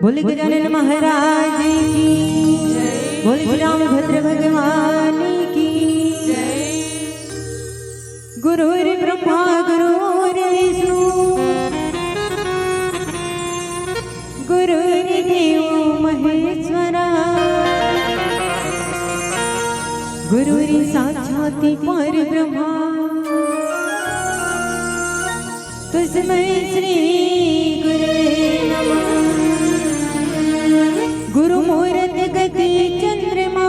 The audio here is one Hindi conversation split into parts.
बोले गजानन महाराज की बोले श्री रामभद्र भगवान की गुरुर् ब्रह्मा गुरुर्विष्णु गुरुर्देव महेश्वरा गुरुर् साक्षात् परब्रह्मा तस्मै श्री गुरुवे नमः। गुरु मूरत गति चंद्रमा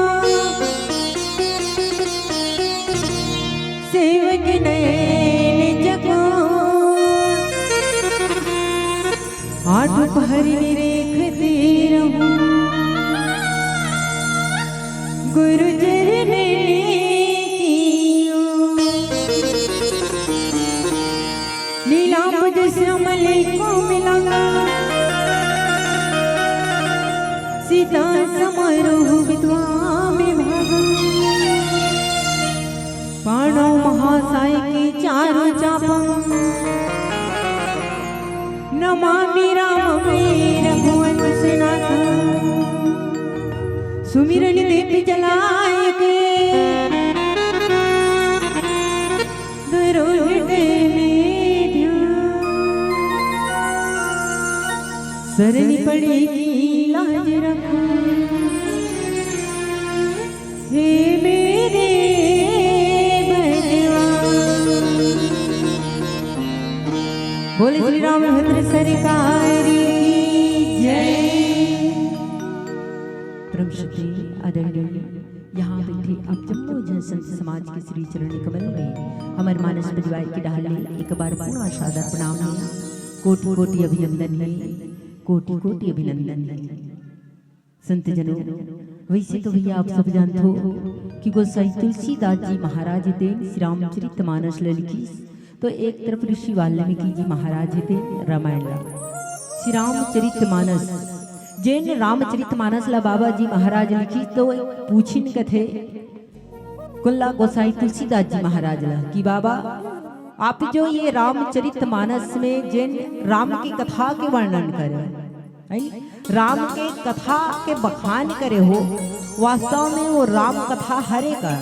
सेवक नयन जगो आठ पहर निरेखते रहूं गुरु चरण कियो नीलांबर श्यामल को मिला सीता समारोह विद्वान में भागा पाणो महासाय के चारों चापा नमामि राम में रघुवंश नाथा सुमिरन दीप जलाए के हृदय में ध्यान सरनी पड़ेगी लाज रखो हे मेरे भगवान। बोले श्री रामभद्र सरकार की जय। परम श्री आदरणीय यहाँ बैठे आप जम्मू जन संत समाज के श्री चरण कमल में हमारे मानस परिवार की डाले एक बार पूर्ण सादर प्रणाम है, कोटि कोटि अभिनंदन है, कोटि कोटि अभिनंदन है। संत जनों, वैसे तो भैया आप सब जानते हो कि गोसाई तुलसीदास जी महाराज थे श्री रामचरितमानस लिखी, तो एक तरफ ऋषि वाल्मीकि जी महाराज थे रामायण। श्री रामचरितमानस जैन रामचरितमानस ला बाबा जी महाराज लिखी तो पूछिन कथे कुल्ला गोसाई तुलसीदास जी महाराज ला कि बाबा आप जो ये रामचरितमानस में जैन राम की कथा के वर्णन करे, राम के कथा के बखान करे हो, वास्तव में वो राम कथा हरे का।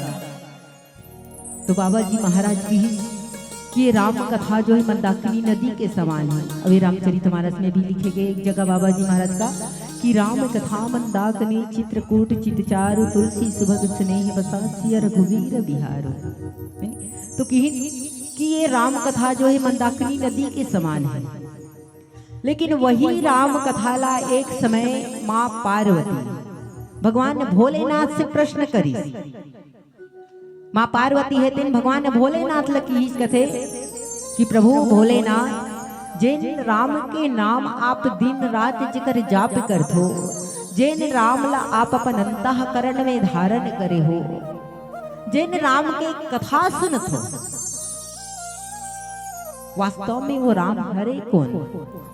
तो बाबा जी महाराज की कि राम कथा जो है मंदाकिनी नदी के समान है। अभी रामचरितमानस में भी लिखे गए एक जगह बाबा जी महाराज का कि राम कथा मंदाकिनी चित्रकूट चितचारु तुलसी सुभग स्नेह बसासी रघुवीर बिहार। तो कि ये राम कथा जो है मंदाकिनी नदी के समान है, लेकिन वही राम कथा ला एक समय माँ पार्वती भगवान भोलेनाथ से प्रश्न करी। माँ पार्वती है तीन भगवान भोलेनाथ लकी कथे कि प्रभु भोलेनाथ जैन राम के नाम आप दिन रात जिकर जाप करथो, जैन राम ला आप अपन अंतःकरण में धारण करे हो, जैन राम के कथा सुनथो, वास्तव में वो राम हरे कौन?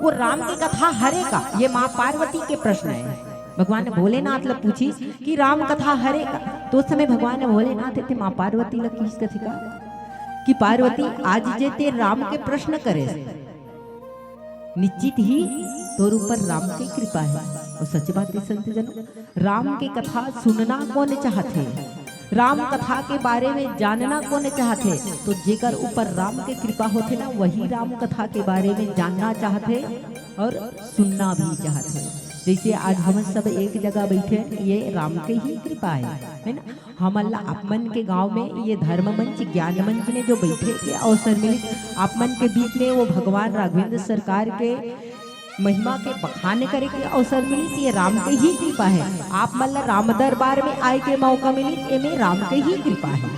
वो राम की कथा हरे का? ये माँ पार्वती के प्रश्न है। भगवान भोलेनाथ ला पूछी कि राम कथा हरे का। तो उस समय भगवान भोलेनाथ थे माँ पार्वती ला किस कथी का कि पार्वती आज जे ते राम के प्रश्न करे निश्चित ही तोर ऊपर राम की कृपा है। और सच बात है संत जनों, राम की कथा सुनना कौन चाहते, राम कथा के बारे में जानना कौन चाहते, तो जेकर ऊपर राम के कृपा होते ना वही राम कथा के बारे में जानना चाहते और सुनना भी चाहते। जैसे आज हम सब एक जगह बैठे, ये राम के ही कृपा है ना। हम अल्लाह आपमन के गांव में ये धर्म मंच ज्ञान मंच में जो बैठे के अवसर मिले, आपमन के बीच में वो भगवान राघवेंद्र सरकार के महिमा के बखाने करे के अवसर मिली, ये राम के ही कृपा है। आप मतलब राम दरबार में आए के मौका मिली, ये में राम के ही कृपा है।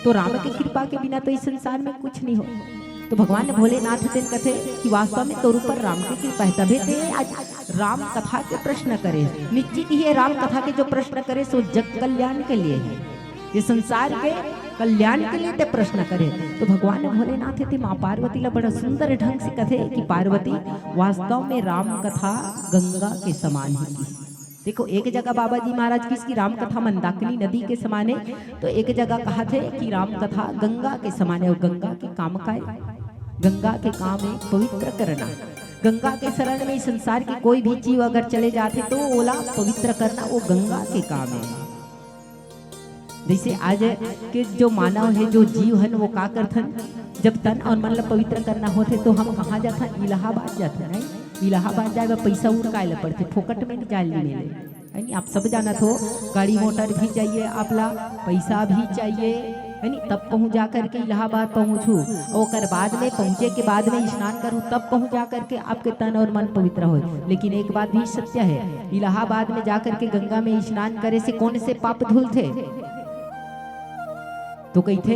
तो राम की कृपा के बिना तो इस संसार में कुछ नहीं हो। तो भगवान भोलेनाथ दिन कथे कि वास्तव में तोर ऊपर राम की कृपा है, तभी ते आज राम कथा के प्रश्न करे। निश्चित ही राम कथा के जो प्रश्न करे सो जग कल्याण के लिए है, ये संसार के कल्याण के लिए ते प्रश्न करे। तो भगवान भोलेनाथ थे माँ पार्वती ला बड़ा सुंदर ढंग से कथे कि पार्वती वास्तव में राम कथा गंगा के समान है। देखो एक जगह बाबा जी महाराज किसकी राम कथा मंदाकिनी नदी के समान है, तो एक जगह कहा थे कि राम कथा गंगा के समान है। और गंगा के काम का है, गंगा के काम है पवित्र करना। गंगा के शरण में संसार के कोई भी जीव अगर चले जाते तो ओला पवित्र करना वो गंगा के काम है। जैसे आज के जो मानव है जो जीव है वो का करथन, जब तन और मन ला पवित्र करना होते तो हम कहाँ जाते, इलाहाबाद जाते हैं। इलाहाबाद जाए पैसा उड़काए पड़ते, फोकट में जाए लेने। आप सब जाना तो गाड़ी मोटर भी चाहिए, आपला पैसा भी चाहिए है नी, तब कहूँ जा करके इलाहाबाद पहुँचू और बाद में पहुँचे के बाद में स्नान करूँ तब कहूँ जा करके आपके तन और मन पवित्र हो। लेकिन एक बात भी सत्य है, इलाहाबाद में जा करके गंगा में स्नान करे से कौन से पाप धुलते, तो कहते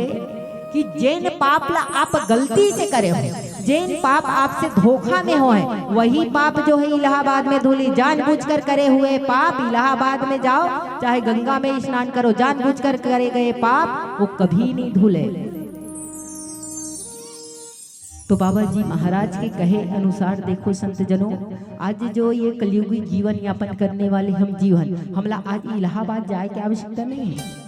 कि जैन पाप ला आप गलती से करे हो, जैन पाप आपसे धोखा में हो है, वही पाप जो है इलाहाबाद में धुली। जानबूझकर करे हुए पाप इलाहाबाद में जाओ चाहे गंगा में स्नान करो, जानबूझकर करे गए पाप वो कभी नहीं धुले। तो बाबा जी महाराज के कहे अनुसार देखो संत जनों, आज जो ये कलयुगी जीवन यापन करने वाले हम जीवन, हमला आज इलाहाबाद जाए की आवश्यकता नहीं है।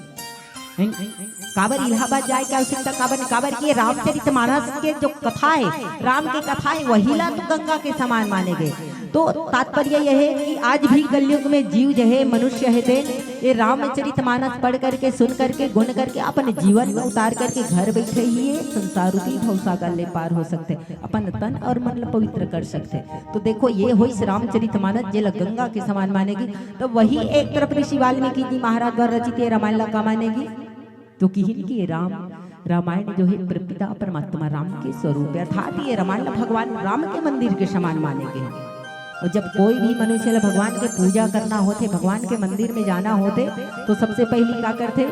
काबर इलाहाबाद जाए की आवश्यकता काबर की रामचरितमानस के जो कथा है, राम की कथा है, वही ला तो गंगा के समान माने गए। तो तात्पर्य यह है कि आज भी कलयुग में जीव जो है मनुष्य है थे, ये रामचरितमानस पढ़ करके सुन करके गुण करके अपने जीवन में उतार करके घर बैठे ही है संसार रूपी भवसागर ले पार हो सकते, अपन तन और मन पवित्र कर सकते। तो देखो ये हो इस रामचरितमानस जे गंगा के समान मानेगी, तो वही एक तरफ ऋषि वाल्मीकि जी महाराज द्वारा रचित रामायण ला का मानेगी। तो किहिन की रामायण जो है पिता परमात्मा राम के स्वरूप अर्थात ये रामायण भगवान राम के मंदिर के समान माने गए। और जब कोई भी मनुष्य भगवान के पूजा करना होते, भगवान के मंदिर में जाना होते, तो सबसे पहली क्या करते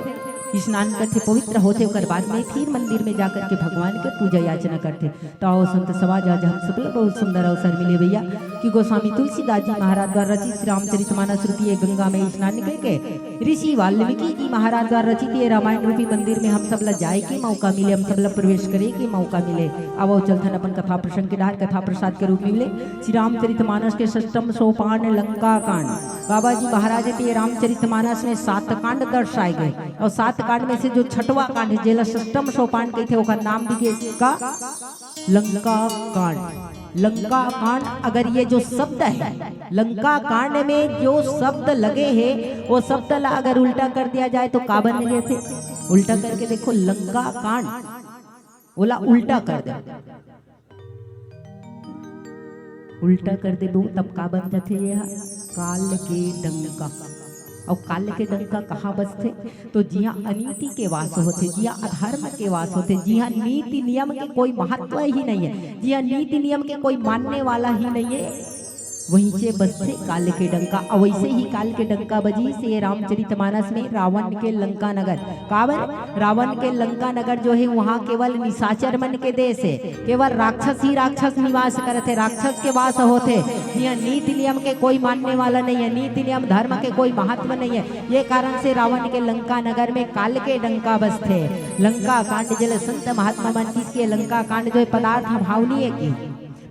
स्नान करते पवित्र होते ओकर बाद में फिर मंदिर में जाकर के भगवान के पूजा याचना करते। तो आओ संत समाज आज हम सब लोग बहुत सुंदर अवसर मिले भैया कि गोस्वामी तुलसीदास जी महाराज द्वारा रचित श्री रामचरितमानस रूपी गंगा में स्नान करके ऋषि वाल्मीकि जी महाराज द्वारा रचित ये रामायण रूपी मंदिर में हम सब ला जाए के मौका मिले, हम सब ला प्रवेश करे के मौका मिले। अब चलथन अपन कथा प्रसंग के डार कथा प्रसाद के रूप में मिले श्री रामचरितमानस के षष्ठम सोपान लंका कांड। बाबा जी महाराज के रामचरितमानस में 7 कांड दर्शाए गए और 7 कांड में से जो छठवा कांड है जेला षष्ठम सोपान कहते ओका नाम भी का लंका कांड। लंका कांड अगर ये जो शब्द है लंका कांड में जो शब्द लगे हैं वो शब्द ला अगर उल्टा कर दिया जाए तो का बन गए थे? उल्टा करके देखो लंका कांड बोला उल्टा कर दे, उल्टा कर दे दो तब का बन जाते यह काल के डंका। और काल के डंका कहाँ बसते? तो जिया अनीति के वास होते, जिया अधर्म के वास होते, जिया नीति नियम के कोई महत्व ही नहीं है, जिया नीति नियम के कोई मानने वाला ही नहीं है, वहीं से बसते काल के डंका। और वैसे ही काल के डंका बजी से रामचरितमानस में रावण के लंका नगर काबर रावण के लंका नगर जो है वहाँ केवल निशाचर मन के देश है, केवल राक्षस ही राक्षस निवास करते, राक्षस के वास होते, यहाँ नीति नियम के कोई मानने वाला नहीं है, नीति नियम धर्म के कोई महत्व नहीं है। ये कारण से रावण के लंका नगर में काल के डंका बसते। लंका कांड जल संत महात्मा मन की लंका कांड जो है पदार्थ भावनीय की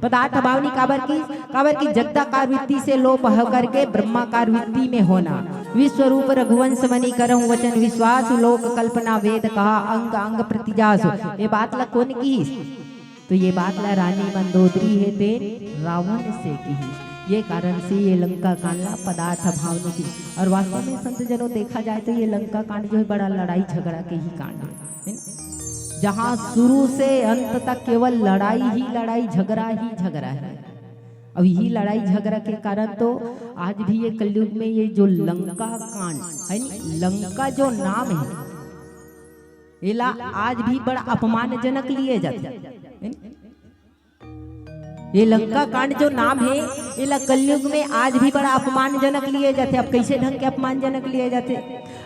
पदार्थ भावनी काबर की जगदाकार वृत्ति से लोप होकर के ब्रह्माकार वृत्ति में होना। विश्व रूप रघुवंश मणि करहु वचन विश्वास लोक कल्पना वेद कहा अंग अंग प्रतिजास। ये बात ला कौन की? तो ये बात ला रानी मंदोदरी है ते रावण से की। ये कारण से ये लंका कांड ला पदार्थ भावनी की। और वास्तव में संत जनों देखा जाए तो ये लंका कांड जो है बड़ा लड़ाई झगड़ा के ही कांड है, जहां शुरू से अंत तक केवल लड़ाई ही लड़ाई झगड़ा ही झगड़ा है। अब यही लड़ाई झगड़ा के कारण तो आज भी ये कलयुग में ये जो लंका कांड है नी, लंका जो नाम है इला आज भी बड़ा अपमानजनक लिए जाते। ये लंका कांड जो नाम है इला कलयुग में आज भी बड़ा अपमानजनक लिए जाते। अब कैसे ढंग के अपमानजनक लिए जाते?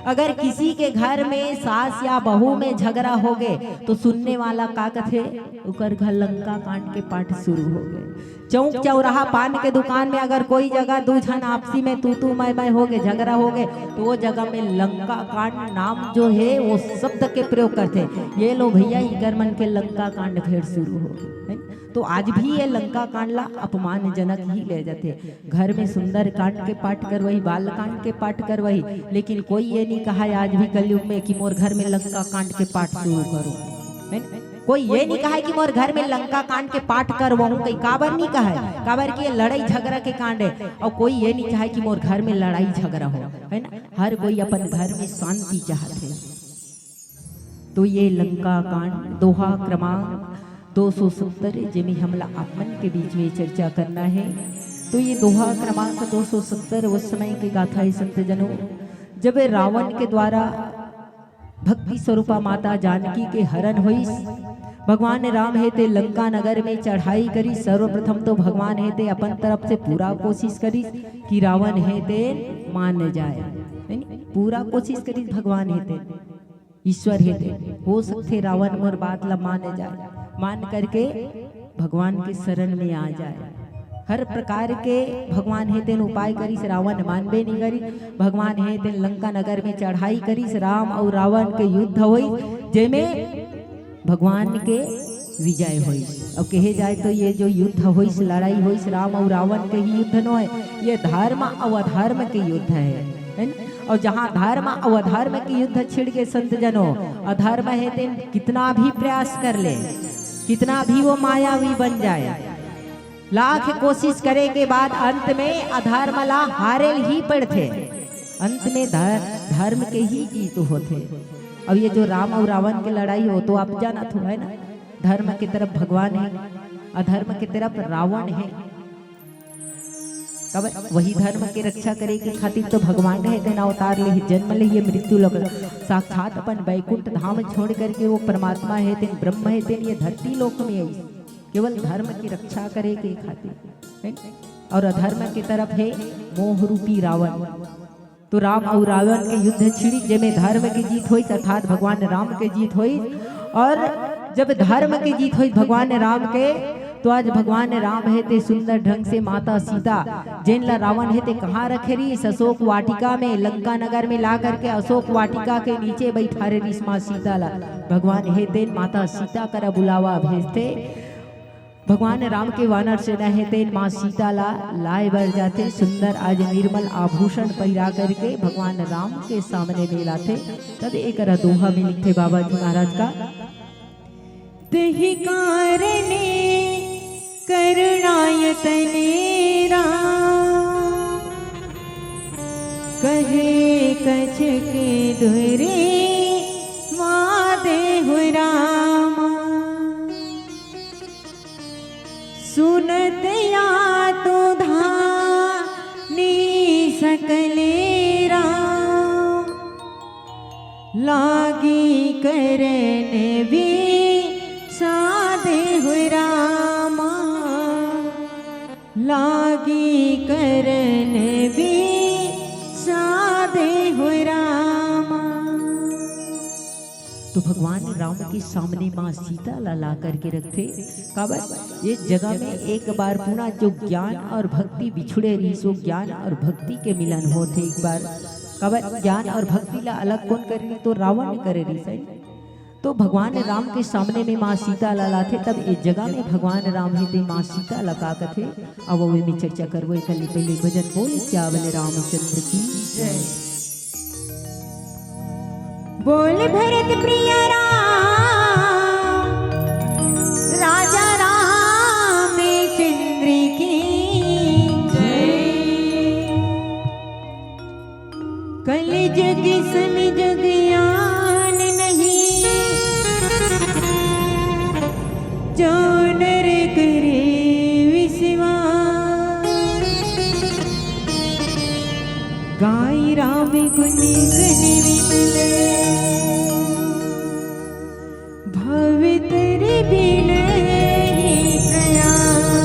अगर किसी के घर में सास या बहू में झगड़ा हो गए तो सुनने वाला का कथे उकर घर लंका कांड के पाठ शुरू हो गए। चौक चौराहा पान के दुकान में अगर कोई जगह दो जन आपसी में तू मैं हो गए झगड़ा हो गए तो वो जगह में लंका कांड नाम जो है वो शब्द के प्रयोग करते। ये लो भैया इकर मन के लंका कांड फिर शुरू हो गए। तो आज भी ये लंका कांड ला अपमानजनक ही ले जाते। घर में सुंदर कांड के पाठ कर वही बाल कांड के पाठ कर वही, लेकिन कोई ये नहीं कहा आज भी कलयुग में कि मोर घर में लंका कांड के पाठ शुरू करो। कोई ये नहीं कहा कि मोर घर में लंका कांड के पाठ करवाऊं, कहीं काबर नहीं कहा है, काबर की लड़ाई झगड़ा के कांड है। और कोई ये नहीं चाहे कि मोर घर में लड़ाई झगड़ा हो, है ना। हर कोई अपन घर में शांति चाहते। तो ये लंका कांड दोहा क्रमांक 270 जिन्हें हमला आपमन के बीच में चर्चा करना है। तो ये दोहा क्रमांक 270 उस समय की गाथा है संत जनों, जब रावण के द्वारा भक्ति स्वरूपा माता जानकी के हरण हुई। भगवान राम है ते लंका नगर में चढ़ाई करी। सर्वप्रथम तो भगवान है ते अपन तरफ से पूरा कोशिश करी कि रावण है ते मान जाए, पूरा कोशिश करी भगवान है ते ईश्वर है ते हो सकते रावण मोर बात ला मान जाए, मान करके भगवान के शरण में आ जाए। हर प्रकार के भगवान है तेन उपाय करी से रावण मानबे नहीं करी। भगवान है तेन लंका नगर में चढ़ाई करी से राम और रावण के युद्ध हुई, जेमें भगवान के विजय हुई। और कहे जाए तो ये जो युद्ध हुई लड़ाई हुई राम और रावण के ही युद्ध न है, ये धर्म और अधर्म के युद्ध है। और जहाँ धर्म और अधर्म के युद्ध छिड़ के संत जनों, अधर्म है तेन कितना भी प्रयास कर ले, कितना भी वो मायावी बन जाए, लाख कोशिश करे के बाद अंत में अधर्म ला हारे ही पड़ते। अंत में धर्म के ही जीत होते। अब ये जो राम और रावण की लड़ाई हो तो आप जाना तो है ना, धर्म की तरफ भगवान है, अधर्म की तरफ रावण है। कब वही धर्म की रक्षा करे के खातिर तो भगवान है तेना अवतार ले जन्म ले ये मृत्यु लोग साक्षात अपन वैकुंठ धाम छोड़ करके वो परमात्मा है तेन ब्रह्म है तेन ये धरती लोक में आई केवल धर्म की रक्षा करे के खातिर। और अधर्म की तरफ है मोह रूपी रावण। तो राम और रावण के युद्ध छिड़ी जेमे धर्म की जीत हुई अर्थात भगवान राम के जीत हुई। और जब धर्म की जीत हुई भगवान राम के, तो आज भगवान राम है ते सुंदर ढंग से माता सीता जेन ला रावण है ते कहाँ रखे रही, अशोक वाटिका में, लंका नगर में ला करके अशोक वाटिका के नीचे बैठा रही माँ सीता ला। भगवान है ते माता सीता करा बुलावा भेजते, भगवान राम के वानर सेना है ते माँ सीता ला लाए बर जाते। सुंदर आज निर्मल आभूषण पहिरा करके भगवान राम के सामने में लाते। तब एक दोहा में लिखते बाबा जी महाराज का, तहि कारणे करुणायतने राम, कहे कछ के दुरे वादे हो रामा। सुनत या तो धानी सकले राम, लागी करने भी साधे हो रामा, लागी करने भी साधे हो रामा। तो भगवान राम के सामने माँ सीता ला करके रखते। काबर ये जगह में एक बार पुनः जो ज्ञान और भक्ति बिछुड़े रही, सो ज्ञान और भक्ति के मिलन होते एक बार। काबर ज्ञान और भक्ति ला अलग कौन करे, तो रावण ने करे रही सही। तो भगवान राम के सामने में माँ सीता ला लाथे, तब इस जगह में भगवान राम ही माँ सीता लगा कथे। अब वो में चर्चा करवो कल पहले भजन बोल श्यावल रामचंद्र की जय। बोल भरत प्रिय राम, राजा रामचंद्र की जय। कल जग सन जग आन नहीं, जो नर करे विश्वास। गाय राम गुण गण वितले, भवितर बिन ही प्रयास।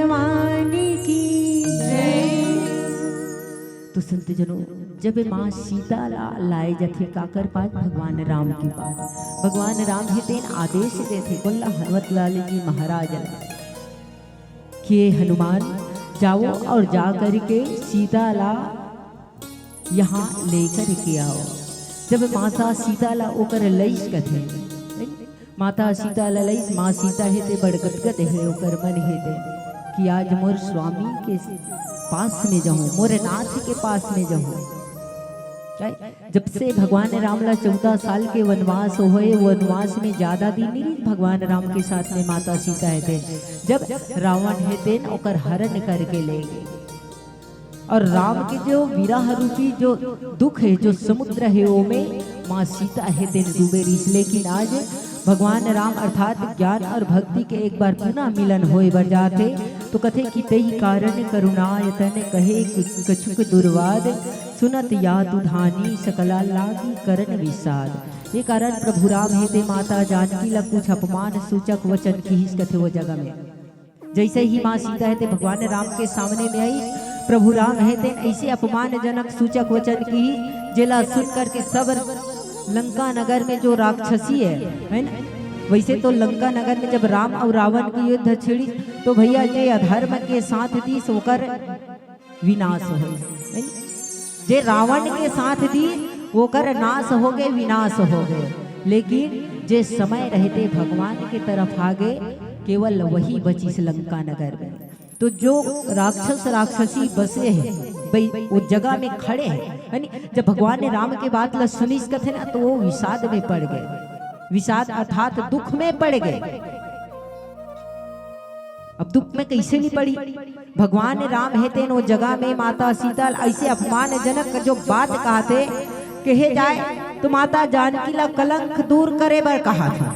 भगवान की जय। तो संत जनों, जब माँ सीता लाए जथे काकर पास भगवान राम की बात, भगवान राम ही तेन आदेश देते बोला हनुमत लाल जी महाराज कि हनुमान जाओ और जा करके सीता ला यहाँ लेकर के आओ। जब माता सीता ला ओकर लईस कथे, माता सीता ला लईस, माँ सीता है ते बड़गदगद है ओकर मन है ते कि आज मोर स्वामी के पास में जाऊं, मोरे नाथ के पास में जाऊं। जब से भगवान राम ला 14 साल के वनवास हुए, वनवास में ज्यादा दिन नहीं भगवान राम के साथ में माता सीता है थे। जब रावण है तेन ओकर हरण करके ले गए, और राम के जो विरह रूपी जो दुख है, जो समुद्र है, वो में माँ सीता है तेन डूबे रही। लेकिन आज भगवान राम अर्थात ज्ञान और भक्ति के एक बार पुनः मिलन होए बर जाते, तो कथे कि तेहि कारण करुणायतन कहे कछुक दुर्वाद, सुनत यातु धानी सकला लागी करण विषाद। ये कारण प्रभु राम है ते माता जानकी ला कुछ अपमान सूचक वचन की कथे वो जगह में। जैसे ही माँ सीता है ते भगवान राम के सामने में आई, प्रभु राम है ते ऐसे अपमानजनक सूचक वचन की जिला सुन करके सब लंका नगर में जो राक्षसी है ना, वैसे तो लंका नगर में जब राम और रावण की युद्ध छिड़ी तो भैया जे अधर्म के साथ दी सोकर विनाश हो, जे रावण के साथ दी वो कर नाश हो गए, विनाश हो गए। लेकिन जे समय रहते भगवान के तरफ आगे केवल वही बची इस लंका नगर में। तो जो राक्षस राक्षसी बसे हैं भाई वो जगह में खड़े हैं, जब भगवान ने राम के बात ला सुनी कथे ना, तो वो विषाद में पड़ गए। विषाद अर्थात दुख में पड़ गए। अब दुख में कैसे नहीं पड़ी, भगवान राम है तेन वो जगह में माता सीता ऐसे अपमानजनक जो बात कहते कहे जाए तो माता जानकी ला कलंक दूर करे बर कहा था।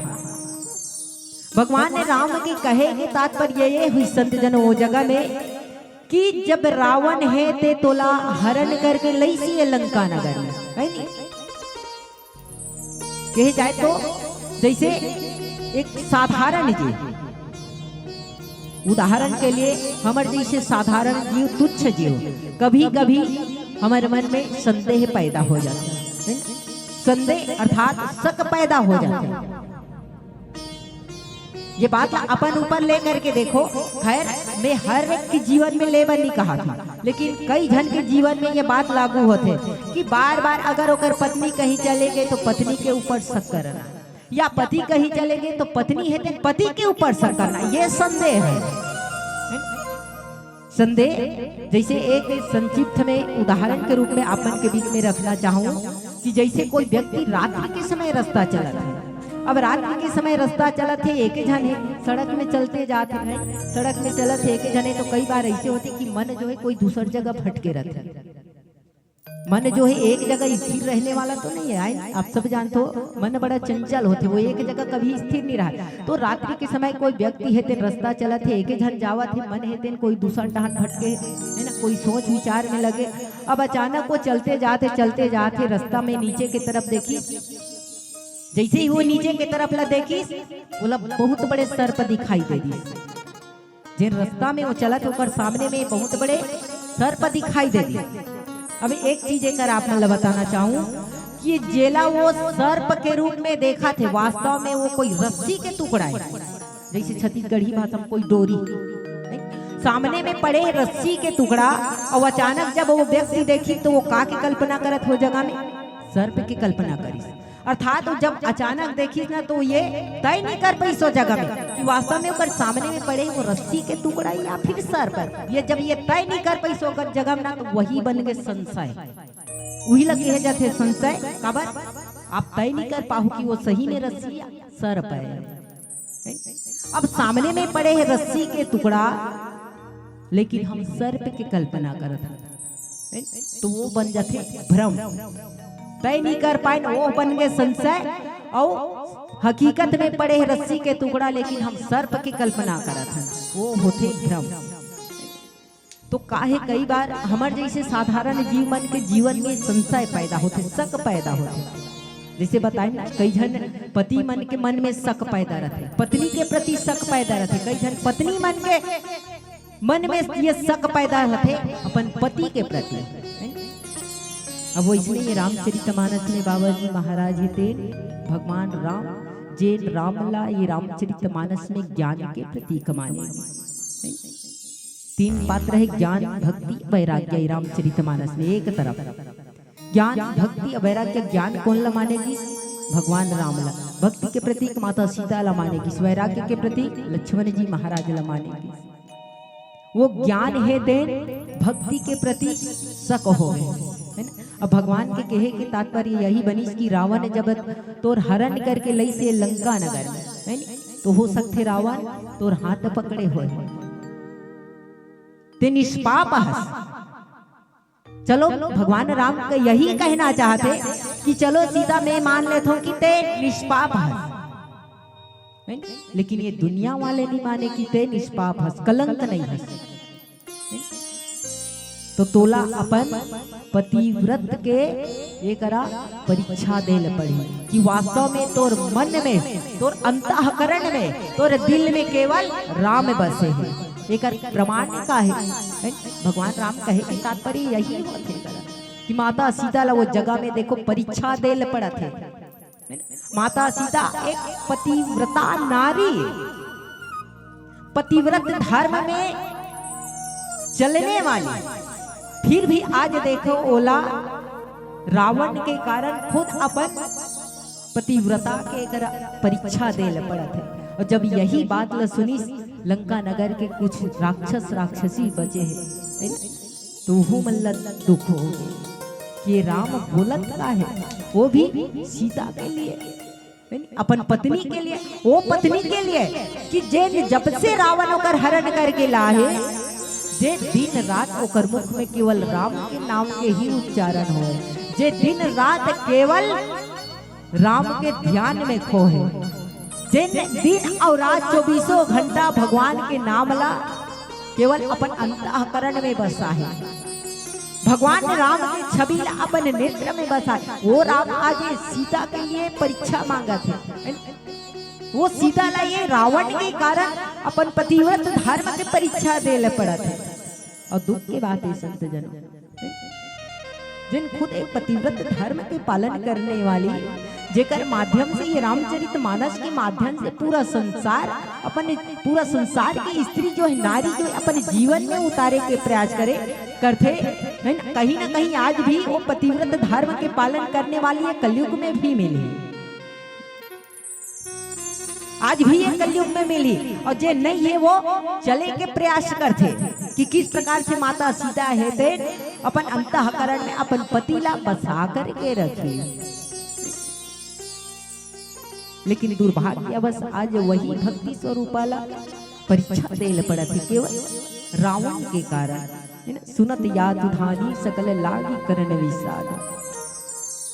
भगवान ने राम के कहे के तात्पर्य ये हुई संत जन वो जगह में कि जब रावण है ते तोला हरण करके लई सी लंका नगर में, है नहीं कहे जाए तो जैसे एक साधारण जी, उदाहरण के लिए हमारे जैसे साधारण जीव तुच्छ जीव, कभी कभी हमारे मन में संदेह पैदा हो जाता है, संदेह अर्थात शक पैदा हो जाता है। ये बात अपन ऊपर लेकर के देखो, खैर मैं हर एक के जीवन में लेबर नहीं कहा था, लेकिन कई जन के जीवन में ये बात लागू होते कि बार बार अगर ओकर पत्नी कहीं चले गए तो पत्नी के ऊपर शक करना, या पति कहीं चले गए तो पत्नी है तो पति के ऊपर शक करना, ये संदेह है। संदेह जैसे एक संक्षिप्त में उदाहरण के रूप में अपन के बीच में रखना चाहूँ कि जैसे कोई व्यक्ति रात्रि के समय रास्ता चला था, अब रात्रि के समय रास्ता चलत है, एक जने सड़क में चलते जाते हैं, सड़क में चलत है एक जने, तो कई बार ऐसे होते कि मन जो है कोई दूसर जगह भटके रहते हैं। मन जो है एक जगह स्थिर रहने वाला तो नहीं है, आप सब जानते हो मन बड़ा चंचल होते, वो एक जगह कभी स्थिर नहीं रहा। तो रात्रि के समय कोई व्यक्ति है तेन रास्ता चलत है, एक जन जावत है, मन है तेन कोई दूसरा टहन भटके है ना, कोई सोच विचार में लगे। अब अचानक वो चलते जाते रास्ता में नीचे की तरफ देखी, जैसे ही वो नीचे की तरफ ला देखी बोला बहुत बड़े सर्प दिखाई दे दी। जिन रास्ता में वो चला तो ऊपर सामने में बहुत बड़े सर्प दिखाई दे दी। अब एक चीज एक आप मैं बताना चाहूँ कि जेला वो सर्प के रूप में देखा थे, वास्तव में वो कोई रस्सी के टुकड़ा है, जैसे छत्तीसगढ़ी भाषा में कोई डोरी सामने में पड़े रस्सी के टुकड़ा। और अचानक जब वो व्यक्ति देखी तो वो का के कल्पना करत हो जगह में सर्प की कल्पना करी, अर्थात जब अचानक देखी ना तो ये तय नहीं कर पाई सो जगह में कि वास्तव में ऊपर सामने में पड़े वो रस्सी के टुकड़ा या फिर सर्प। ये जब ये तय नहीं कर पाई सो जगह में ना तो वही बन गए संशय, वही लगे जाते संशय। काबर आप तय नहीं कर पाओ कि वो सही में रस्सी या सर्प है। अब सामने में पड़े है रस्सी के टुकड़ा, लेकिन हम सर्प की कल्पना करते तो वो बन जाते भ्रम, तय नहीं कर पाए, वो बन गए संशय। और हकीकत में पड़े रस्सी के टुकड़ा, लेकिन हम सर्प की कल्पना करत हैं, वो होते भ्रम। तो काहे कई बार हमारे जैसे साधारण जीव मन के जीवन में संशय पैदा होते, शक पैदा होते। जैसे बताए ना कई जन पति मन के मन में शक पैदा रहते, पत्नी के प्रति शक पैदा रहते, कई जन पत्नी मन के मन में ये शक पैदा होते अपन पति के प्रति। अब वो इसलिए रामचरितमानस में बाबा जी महाराज ही थे भगवान राम जे रामला ये रामचरितमानस में ज्ञान के प्रतीक माने। तीन पात्र है ज्ञान भक्ति वैराग्य ये रामचरितमानस में। एक तरफ ज्ञान भक्ति वैराग्य, ज्ञान कौन ला मानेगी? भगवान राम ला। भक्ति के प्रतीक माता सीता ला मानेगी। वैराग्य के प्रतीक लक्ष्मण जी महाराज ला मानेगी। वो ज्ञान है देन, भक्ति के प्रति शक हो है ना। अब भगवान के कहे के तात्पर्य यही बनी कि रावण जब तोर हरण करके लई से लंका नगर में है तो हो सकते रावण तोर हाथ पकड़े हुए ते निष्पाप हस। चलो भगवान राम का यही कहना चाहते कि चलो सीता मैं मान लेता हूं कि ते निष्पाप हस, लेकिन ये दुनिया वाले नहीं माने कि ते निष्पाप हस, कलंक नहीं हस। तो तोला अपन पतिव्रत के ये करा परीक्षा देल पड़ी कि वास्तव में तोर मन में, तोर अंतःकरण में, तोर दिल में केवल राम बसे है। एक प्रमाण का है भगवान राम कहे कि तात्पर्य यही होते कि माता सीता ला वो जगह में देखो परीक्षा देल पड़ा थे। माता सीता एक पतिव्रता नारी, पतिव्रत धर्म में चलने वाली, फिर भी आज देखो ओला रावण के कारण खुद अपन पतिव्रता के परीक्षा देल पड़ा थे। और जब यही बात ल सुनी लंका नगर के कुछ राक्षस राक्षसी बचे हैं तो वो मन दुख हो गए कि राम बोलत का है, वो भी सीता के लिए, अपन पत्नी के लिए, वो पत्नी के लिए कि जे जब से रावण ओकर हरण करके लाहे, जे दिन रात ओकर मुख में केवल राम के नाम के ही उच्चारण हो, जे दिन रात केवल राम के ध्यान में खो है, जिन दिन और रात 24 घंटा भगवान के नाम ला केवल अपन अंतःकरण में बसा है। भगवान राम की छवि अपन नेत्र में बसा है। वो राम आज सीता के लिए परीक्षा मांगा थे। वो सीता ला ये रावण के कारण अपन पतिव्रत धर्म के परीक्षा देले पड़ा थे। और दुख की बात है संत जन, जिन खुद एक पतिव्रत धर्म के पालन करने वाली, जेकर माध्यम से ये रामचरितमानस के माध्यम से पूरा संसार की स्त्री जो है, नारी जो है अपने जीवन में उतारे के प्रयास करते है ना। कहीं ना कहीं आज भी वो पतिव्रत धर्म के पालन करने वाली है कलयुग में भी मिली, आज भी ये कलयुग में मिली। और जे नहीं है वो चले के प्रयास करते कि किस प्रकार से माता सीता है ते अपन अंतःकरण में अपन पति ला बसा करके रखी। लेकिन दुर्भाग्यवश आज वही भक्ति स्वरूपाला परीक्षा देल पड़ा थी केवल रावण के कारण। सुनत याद धानी सकल लागी करण विषाद।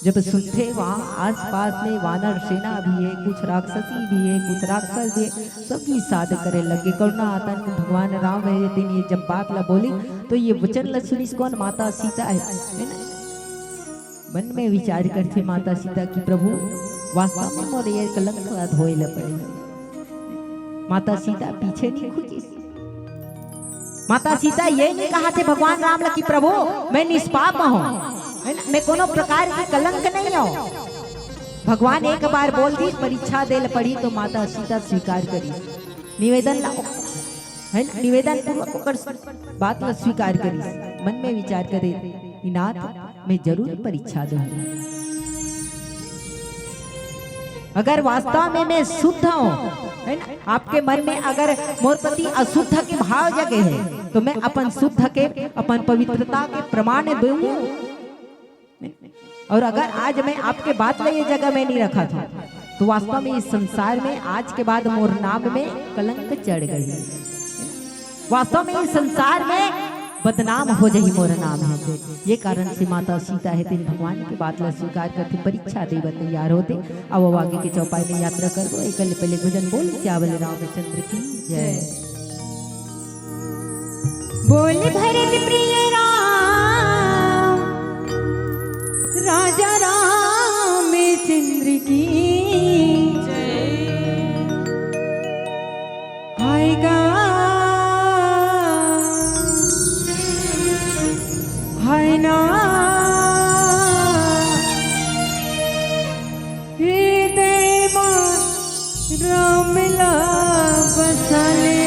जब सुनते वहाँ आसपास में वानर सेना भी है, कुछ राक्षसी भी है, कुछ राक्षस भी है, सब विषाद करे लगे। करुणा आता है भगवान राम है दिन ये जब बात ला बोली तो ये वचन ला सुनी कौन? माता सीता है ना। मन में विचार करते माता सीता की प्रभु वास्तव में मोर ये कलंक धोए ल पड़े। माता सीता पीछे नहीं खुजी। माता सीता ये नहीं कहा थे भगवान राम की प्रभु मैं निष्पाप हूँ, मैं कोनो प्रकार की कलंक नहीं हूँ। भगवान एक बार बोल दी, परीक्षा देल पड़ी तो माता सीता स्वीकार करी, निवेदन है निवेदन पूर्वक बात ला स्वीकार करी। मन में विचार करे नाथ मैं जरूर परीक्षा दूंगा। अगर वास्तव में मैं शुद्ध हूँ है ना, आपके मन में अगर मोर प्रति अशुद्ध के भाव जगे है तो मैं अपन शुद्ध के अपन पवित्रता के प्रमाण दूं। और अगर आज मैं आपके बात में ये जगह में नहीं रखा था तो वास्तव में इस संसार में आज के बाद मोर नाम में कलंक चढ़ गई। वास्तव में इस संसार में बदनाम हो जाही मोर नाम है। ये कारण से माता सीता है तीन भगवान की बात ला स्वीकार करते परीक्षा देव तैयार होते। अब वो आगे के चौपाई में यात्रा करो। एक पहले भजन बोल चावल रामचंद्र की जय। बोल भरत प्रिय राम राजा रामचंद्र की जय। आएगा है ना हृदय रामला बसाले।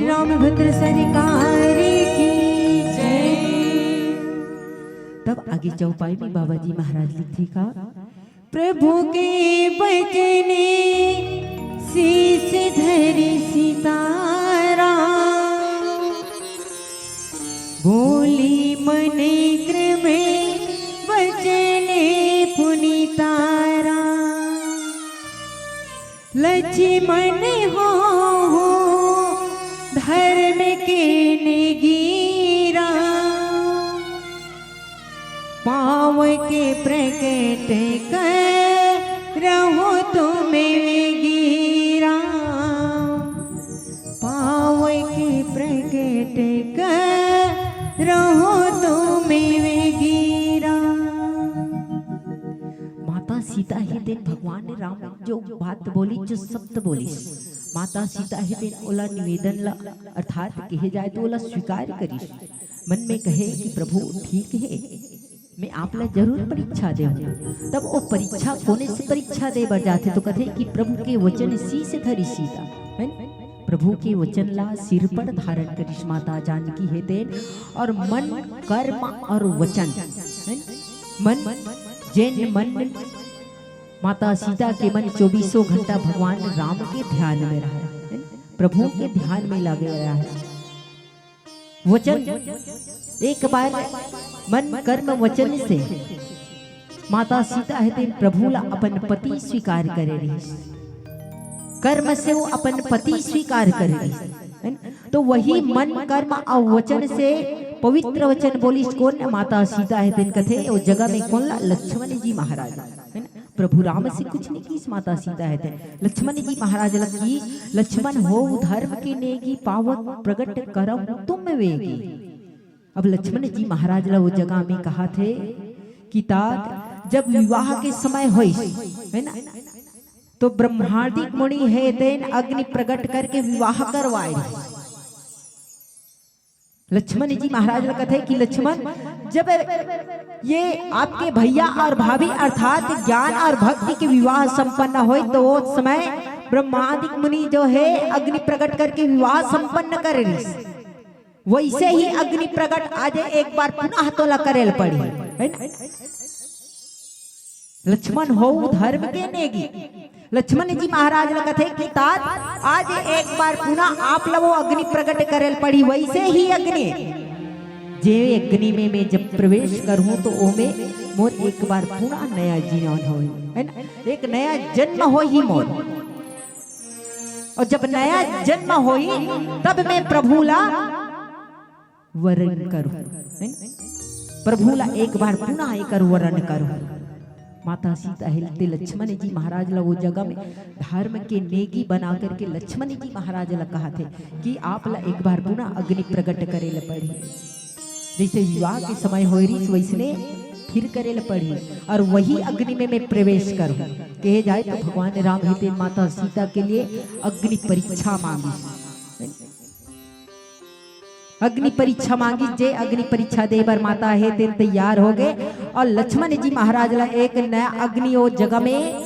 रामभद्र सरकार की जय। तब आगे चौपाई में बाबा जी महाराज लिखते का, प्रभु के बचने शीश धरी सितारा, बोली मनेग्र में बचने पुनीतारा, लक्ष्मण हो धर्म के नेगीरा, पाव के प्रकट करहु तुम गिरा, पाव के प्रकट करहु तुम गिरा। माता सीता ही दिन भगवान राम जो बात बोली, जो शब्द बोली, माता सीता ही दिन ओला निवेदन ला अर्थात कहे जाए तो ओला स्वीकार करी, मन में कहे कि प्रभु ठीक है, मैं आपला जरूर परीक्षा दे। तब वो परीक्षा कोने से परीक्षा दे बर जाते तो कथे कि प्रभु के वचन सी से धरी सीता, है प्रभु के वचन ला सिर पर धारण करिस माता जानकी है देन। और मन कर्म और वचन, मन जैन मन माता सीता के मन 24 घंटा भगवान राम के ध्यान में रहा है, प्रभु के ध्यान में लगे रहा है। वचन एक बार मन कर्म वचन से माता सीता है प्रभु ला अपन पति स्वीकार करे रही, कर्म से वो अपन पति स्वीकार करे रही। तो वही मन कर्म और वचन से पवित्र वचन बोली कौन माता सीता है दिन कथे वो जगह में कौन ला लक्ष्मण जी महाराज, है ना। प्रभु राम से कुछ नहीं की माता सीता है दिन लक्ष्मण जी महाराज लगी, लक्ष्मण हो धर्म के नेगी पावक प्रगट करम तुम वेगी। अब लक्ष्मण जी महाराज ला वो जगह में कहा थे कि तात जब विवाह के समय होई, है ना, तो ब्रह्मांडिक मुनि है देन अग्नि प्रकट करके विवाह करवाए। लक्ष्मण जी महाराज ने कथे कि लक्ष्मण जब ये आपके भैया और भाभी अर्थात ज्ञान और भक्ति के विवाह संपन्न होए तो वो समय ब्रह्मांडिक मुनि जो है अग्नि प्रकट करके विवाह संपन्न करे, वैसे ही अग्नि प्रकट आज एक बार पुनः तोला करेल पड़ी, है ना। लक्ष्मण हो धर्म के नेगी, लक्ष्मण जी महाराज ने कथे कि तात आज एक बार पुनः आप लोगों अग्नि प्रकट करेल पड़ी, वैसे ही अग्नि जे अग्नि में मैं जब प्रवेश करूं तो ओमे मोर एक बार पुनः नया जीवन हो, है ना, एक नया जन्म हो ही मोर। और जब नया जन्म हो तब मैं प्रभु ला वरण करूं, प्रभु ला एक बार पुनः एक वरण करूं। माता सीता हिलते लक्ष्मण जी महाराज ला वो जगह में धर्म के नेगी बना करके लक्ष्मण जी महाराज ला कहा थे कि आप ला एक बार पुनः अग्नि प्रकट करे ल पड़ी, जैसे विवाह के समय हो रही वैसने फिर करे ल पड़ी, और वही अग्नि में मैं प्रवेश करूं। कहे जाए तो भगवान राम हिते माता सीता के लिए अग्नि परीक्षा मांगी, अग्नि परीक्षा मांगी। जे अग्नि परीक्षा दे बर माता है तेन तैयार हो गए, और लक्ष्मण जी महाराज ला एक नया अग्नि वो जगह में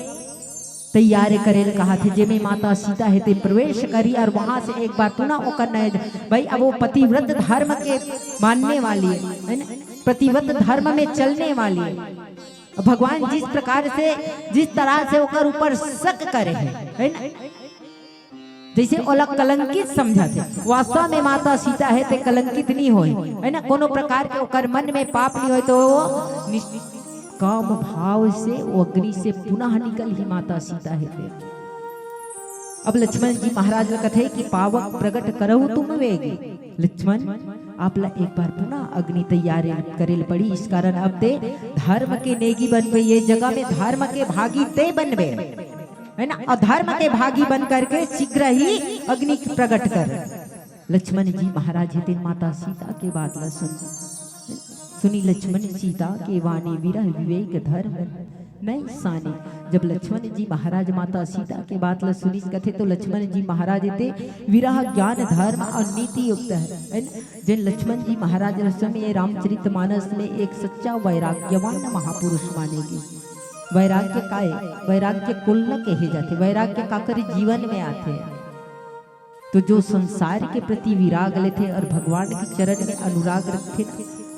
तैयार करे कहा थे, जे में माता सीता है ते प्रवेश करी, और वहां से एक बार पुनः वो करना है भाई। अब वो पतिव्रत धर्म के मानने वाली है ना, प्रतिव्रत धर्म में चलने वाली है। भगवान जिस प्रकार से जिस तरह से ओकर ऊपर शक करे है ना, जैसे ओला कलंकित समझा थे, वास्तव में माता सीता है ते कलंकित नहीं होए, है ना, कोनो प्रकार के ओकर मन में पाप नहीं होए, तो वो काम भाव से वो अग्नि से पुनः निकल ही माता सीता है ते। अब लक्ष्मण जी महाराज कथे कि पावक प्रकट करहु तुम वेगी, लक्ष्मण आप ला एक बार पुनः अग्नि तैयार करेल पड़ी। इस कारण अब ते धर्म के नेगी बनबे, ये जगह में धर्म के भागी ते बनबे, है ना, अधर्म के भागी बन करके शीघ्र ही अग्नि प्रकट कर। लक्ष्मण जी महाराज हिते माता सीता के बात ला सुनी लक्ष्मण सीता के वाणी विरह विवेक धर्म नहीं साने। जब लक्ष्मण जी महाराज माता सीता के बात ला सुनी कथे तो लक्ष्मण जी महाराज हिते विरह ज्ञान धर्म और नीति युक्त है। जिन लक्ष्मण जी महाराज समय रामचरितमानस में एक सच्चा वैराग्यवान महापुरुष मानेगी। वैराग्य का है, वैराग्य कुल न कहे जाते, वैराग्य का कर जीवन में आते हैं। तो जो संसार के प्रति विराग लेते और भगवान के चरण में अनुराग रखते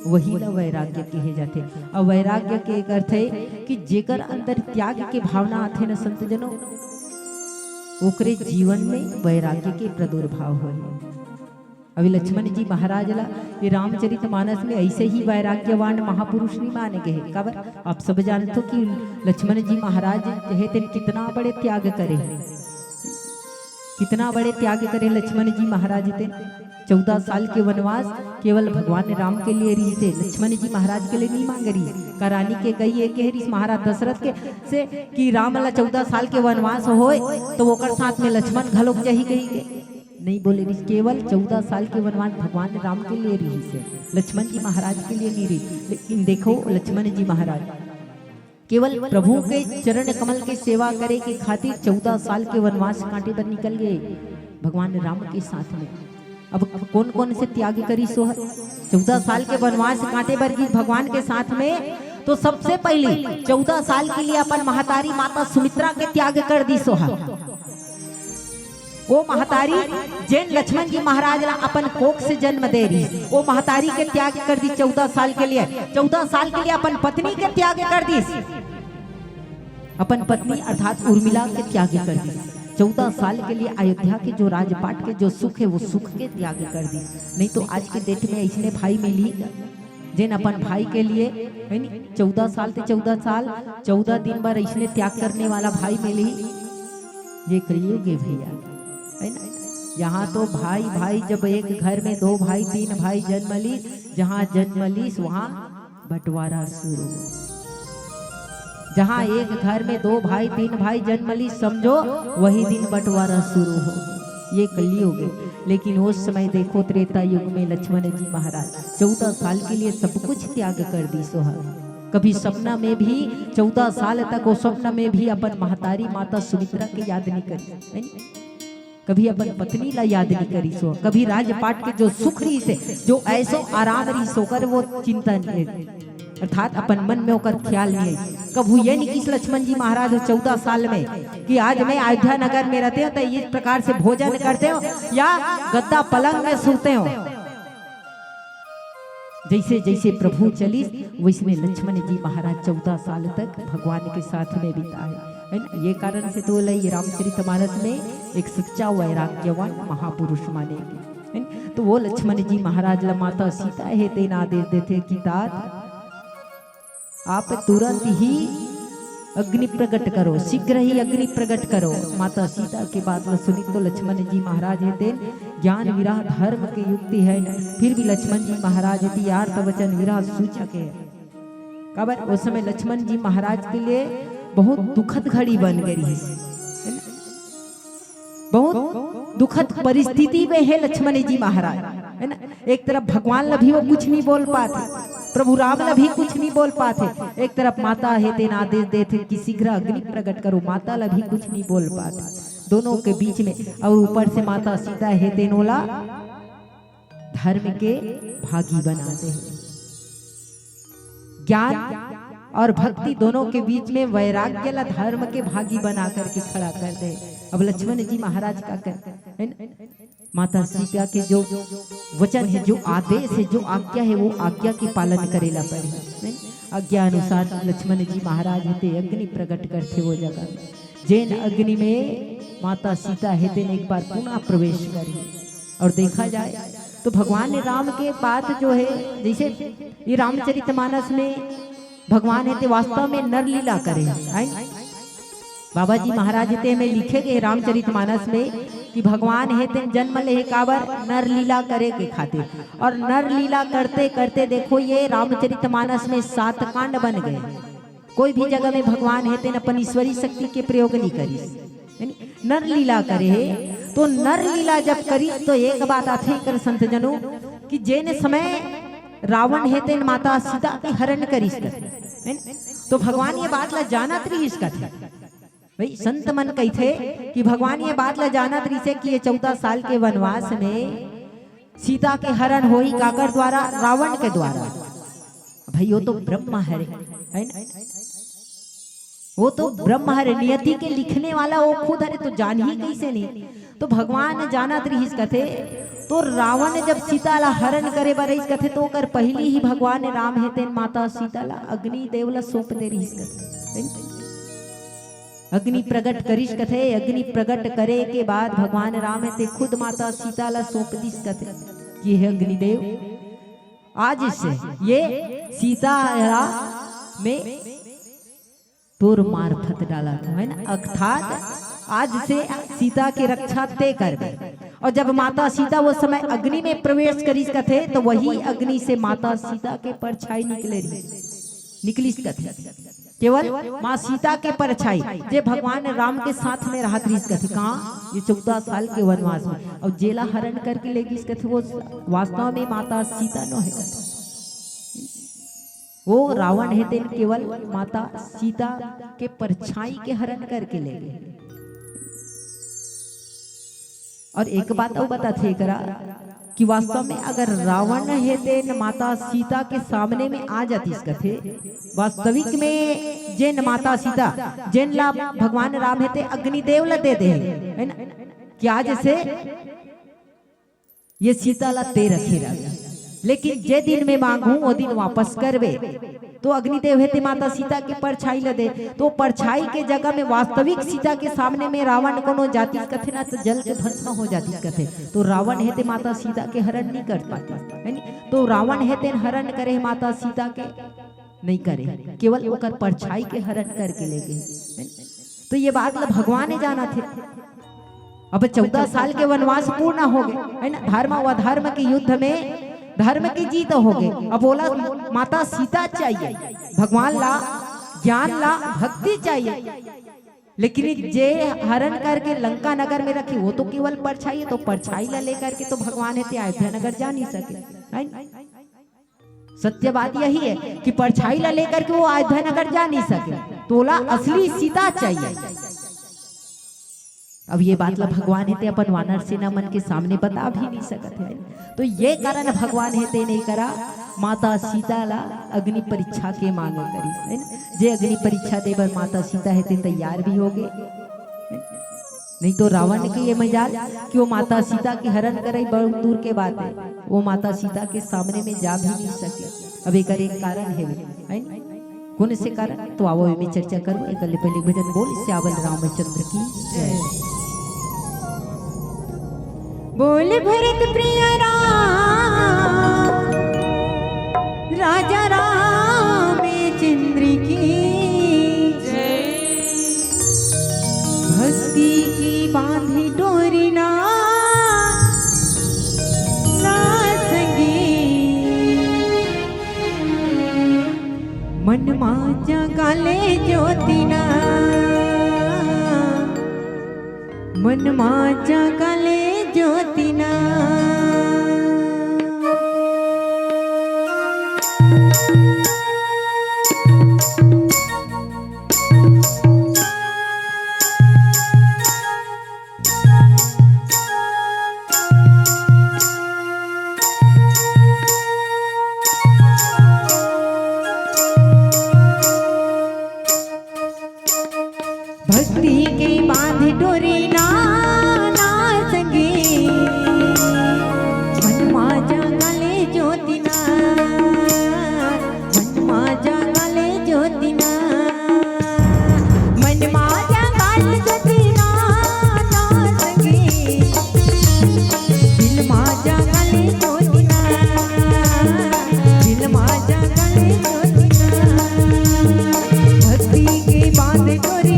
वही ना वैराग्य कहे जाते। और वैराग्य के एक अर्थ है कि जेकर अंदर त्याग के भावना आते न संत जनों, ओकरे जीवन में वैराग्य के प्रादुर्भाव हो। अभी लक्ष्मण जी महाराज ला ये रामचरितमानस में ऐसे ही वैराग्यवान महापुरुष नहीं माने गए। कबर आप सब जानते हो कि लक्ष्मण जी महाराज है तेन कितना बड़े त्याग करे, कितना बड़े त्याग करे लक्ष्मण जी महाराज थे। 14 साल के वनवास केवल भगवान राम के लिए रही थे, लक्ष्मण जी महाराज के लिए नहीं मांग रही। करानी के गई है कह महाराज दशरथ के से कि राम ला 14 साल के वनवास होए तो ओकर साथ में लक्ष्मण घलोक जही गई के नहीं बोले रही, केवल 14 साल के वनवास भगवान राम के लिए रही से, लक्ष्मण जी महाराज के लिए नहीं रही। लेकिन देखो लक्ष्मण जी महाराज केवल प्रभु के चरण कमल की सेवा करे के खातिर 14 साल के वनवास कांटे पर निकल गए भगवान राम के साथ में। अब कौन कौन से त्याग करी सोहर 14 साल के वनवास कांटे पर की भगवान के साथ में, तो सबसे पहले 14 साल के लिए अपन महतारी माता सुमित्रा के त्याग कर दी सोहर। वो महतारी जैन लक्ष्मण जी महाराज ला अपन कोख से जन्म दे रही, वो महतारी के त्याग कर दी 14 साल के लिए। 14 साल के लिए अपन पत्नी के त्याग कर दी, अपन पत्नी अर्थात उर्मिला के त्याग कर दी। 14 साल के लिए अयोध्या के जो राजपाट के जो सुख है वो सुख के त्याग कर दी। नहीं तो आज के डेट में ऐसे भाई मिली जिन अपन भाई के लिए है नी 14 साल से 14 साल 14 दिन भर ऐसे त्याग करने वाला भाई मिली, ये करिएगे भैया है ना। यहाँ तो भाई भाई जब एक घर में 2 भाई 3 भाई जन्म ली, जहाँ जन्म ली वहाँ बंटवारा शुरू। जहाँ एक घर में 2 भाई 3 भाई जन्म ली समझो वही दिन बंटवारा शुरू हो, ये कलयुग है। लेकिन उस समय देखो त्रेता युग में लक्ष्मण जी महाराज 14 साल के लिए सब कुछ त्याग कर दी सोहर। कभी सपना में भी 14 साल तक वो स्वप्न में भी अपन महतारी माता सुमित्रा के याद नहीं करी, कभी अपन पत्नी ला याद नहीं करी सो, कभी राजपाट के जो सुख रही से जो ऐसो आराम रही सो कर वो चिंता नहीं, अर्थात अपन मन में होकर ख्याल नहीं है। कभी ये नहीं कि लक्ष्मण जी महाराज 14 साल में कि आज मैं अयोध्या नगर में रहते हो तो इस प्रकार से भोजन करते हो या गद्दा पलंग में सोते हो। जैसे जैसे प्रभु चली वैसे लक्ष्मण जी महाराज 14 साल तक भगवान के साथ में बिताए है ना। ये कारण से तो लई रामचरितमानस में एक सच्चा वैराग्यवान महापुरुष मानेगी है। तो वो लक्ष्मण जी महाराज ला माता सीता है तेना आदेश देते कि तात आप तुरंत ही अग्नि प्रकट करो, शीघ्र ही अग्नि प्रकट करो। माता सीता की बात में सुनी तो लक्ष्मण जी महाराज है ज्ञान विराह धर्म की युक्ति है, फिर भी लक्ष्मण जी महाराज है यार तो वचन विराह सूचक है। कबर उस समय लक्ष्मण जी महाराज के लिए बहुत दुखद घड़ी बन गई है, बहुत दुखद परिस्थिति में है लक्ष्मण जी महाराज है ना। एक तरफ भगवान ला भी वो कुछ नहीं बोल पाते, प्रभु राम ला भी कुछ नहीं बोल पाते, एक तरफ माता है तेन आदेश देते कि शीघ्र अग्नि प्रकट करो, माता ला भी कुछ नहीं बोल पाते, दोनों के बीच में। और ऊपर से माता सीता है तेनोला धर्म के भागी बनाते हैं, ज्ञान और भक्ति दोनों के बीच में वैराग्य ला धर्म के भागी बना करके खड़ा कर दे। अब लक्ष्मण जी महाराज का है ना, माता सीता के जो वचन है, जो आदेश है, जो आज्ञा है, वो आज्ञा की पालन करेला पड़े। आज्ञा अनुसार लक्ष्मण जी महाराज हेते अग्नि प्रकट करते वो जगह, जैन अग्नि में माता सीता हेते एक बार पुनः प्रवेश करी। और देखा जाए तो भगवान राम के बात जो है, जैसे ये रामचरितमानस में भगवान है वास्तव में नर लीला करे है। बाबा जी महाराज ते में लिखे गए रामचरितमानस में कि भगवान है ते जन्म ले काबर नर लीला करे के खातिर, और नर लीला करते करते देखो ये रामचरितमानस में 7 कांड बन गए। कोई भी जगह में भगवान है ते अपन ईश्वरी शक्ति के प्रयोग नहीं करी, नर लीला करे। तो नर लीला जब करी तो एक बात आथे कर संत जनों कि जेन समय रावण है तेन माता सीता के हरण करिस कथे, तो भगवान ये बात ला जानत रहीस कथे। भाई संत मन कहते कि भगवान ये बात ला जानत रहीसे कि ये 14 साल के वनवास में सीता के हरण होई काकर द्वारा, रावण के द्वारा। भाई वो तो ब्रह्म है ना, वो तो ब्रह्म है, नियति के लिखने वाला वो खुद है, तो जान ही कैसे नहीं। तो भगवान जानत रहीस कथे। तो रावण जब सीता ला हरण करे बरईस कथे तो कर पहली ही भगवान राम है तेन माता सीता ला अग्नि देव ला सौंप दे रहीस कथे, अग्नि प्रकट करिस कथे। अग्नि प्रकट करे के बाद भगवान राम है ते खुद माता सीता ला सौंप दिस कथे कि हे अग्निदेव आज से ये सीता में तोर मार्फत डाला है ना, अर्थात आज से सीता की रक्षा तय कर गए। और जब माता सीता वो समय अग्नि में प्रवेश करी कथे तो वही अग्नि से माता सीता के परछाई निकले रही। निकली कथे केवल माँ सीता के परछाई जे भगवान राम के साथ में रहा इस कथे कहाँ ये 14 साल के वनवास में और जेला हरण करके लेगी इस कथे वो वास्तव में माता सीता नो है कथे वो रावण है तेन केवल माता सीता के परछाई के हरण करके ले गए। और एक बात और बता थे करा कि वास्तव में अगर रावण है तेन माता सीता के सामने में आ जाती इस कथे वास्तविक में जेन माता सीता जेन ला भगवान राम है ते अग्निदेव ला दे है ना क्या जैसे ये सीता ला ते रखे रहा लेकिन जे दिन में मांगू वो दिन वापस करवे तो अग्निदेव है ते माता सीता के परछाई ल दे तो परछाई के जगह में वास्तविक सीता के सामने में रावण कोनो जाति कथे ना तो जल के भस्म हो जाती कथे तो रावण है ते माता सीता के हरण नहीं कर पाती है नहीं तो रावण है ते हरण करे माता सीता के नहीं करे केवल ओकर परछाई के हरण करके ले गए। तो ये बात भगवान ने जाना थे। अब 14 साल के वनवास पूर्ण हो गए है ना धर्म व धर्म के युद्ध में धर्म की जीत हो गई। अब बोला माता सीता चाहिए भगवान ला ज्ञान ला भक्ति चाहिए लेकिन जे हरण करके लंका नगर में रखी वो तो केवल परछाई है तो परछाई ला लेकर के तो भगवान है अयोध्या नगर जा नहीं सके। सत्य बात यही है कि परछाई ला लेकर के वो अयोध्या नगर जा नहीं सके तोला असली सीता चाहिए। अब ये बात ला भगवान है अपन वानर सेना मन के सामने बता भी नहीं सकते है तो ये कारण भगवान है ते नहीं करा माता सीता ला अग्नि परीक्षा के मांग करी है जे अग्नि परीक्षा दे बर माता सीता है ते तैयार भी हो गए। नहीं तो रावण के ये मजाल कि वो माता सीता की हरण करे बहुत दूर के बात है वो माता सीता के सामने में जा भी नहीं सके। अब एक कारण है कौन से कारण तो आओ में चर्चा करो। एक पहले भजन बोल श्यावल रामचंद्र की जय। बोल भरत प्रिय राम राजा रामचंद्र की जय। भक्ति की बांधी डोरी ना मन माचा गाले ज्योतिना मन माचा गाले ज्योतिना भक्ति के बांध डोरी ना संगे मन माजा गाले ज्योतिना मन माजा गाले ज्योतिना मन माजा गाले ज्योतिना ना संगे दिल माजा गाले ज्योतिना दिल माजा गाले ज्योतिना भक्ति के बांध डोरी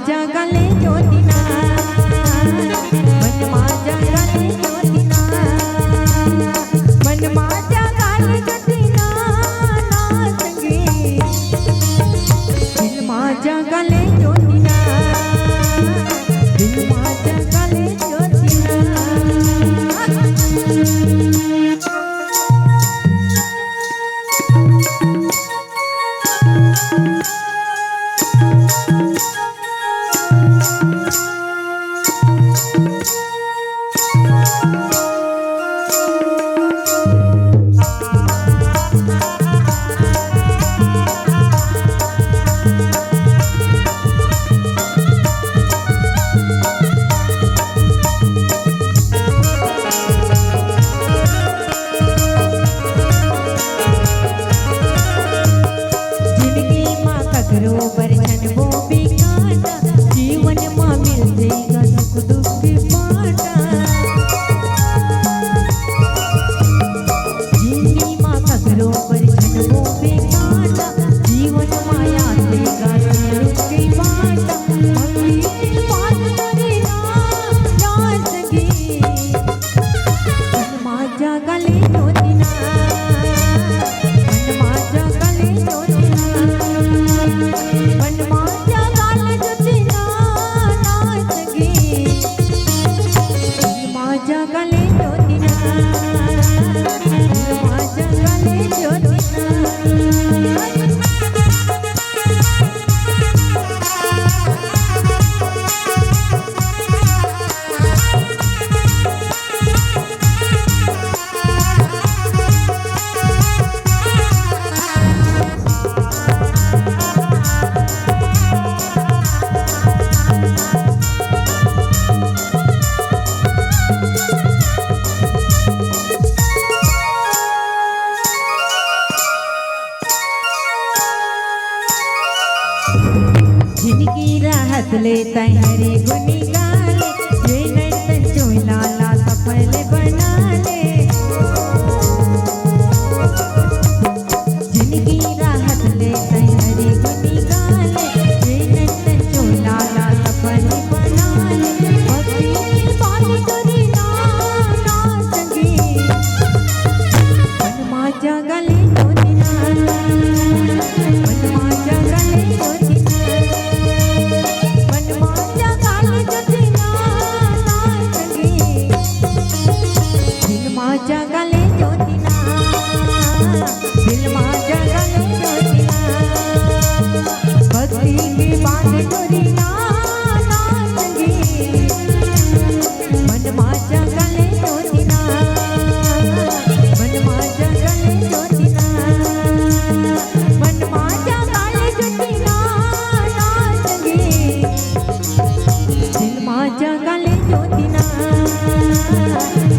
जगले ज्योतिना मन माजा गले ज्योतिना मन माजा गले ज्योतिना ना संगे दिल माजा गले ज्योतिना दिल माजा गले ज्योतिना। गले ज्योतिना जिनकी राहत ले तहरे गुनी गाले ये नर्तन चोलाला सफल बना ले जिनकी राहत ले तहरे गुनी गाले ये नर्तन चोलाला सफल बना ले भक्ति की बानी करी ना संगी मनमा जगले जोतिना मनमा जगले जोतिना मनमा जगले जोतिना संगी दिल मा जगले जोतिना दिल मा जगले जोतिना भक्ति की बात जोतिना संगी मनमा जगले जोतिना मनमा जगले जोतिना मनमा जगले जोतिना संगी दिल मा जगले जोतिना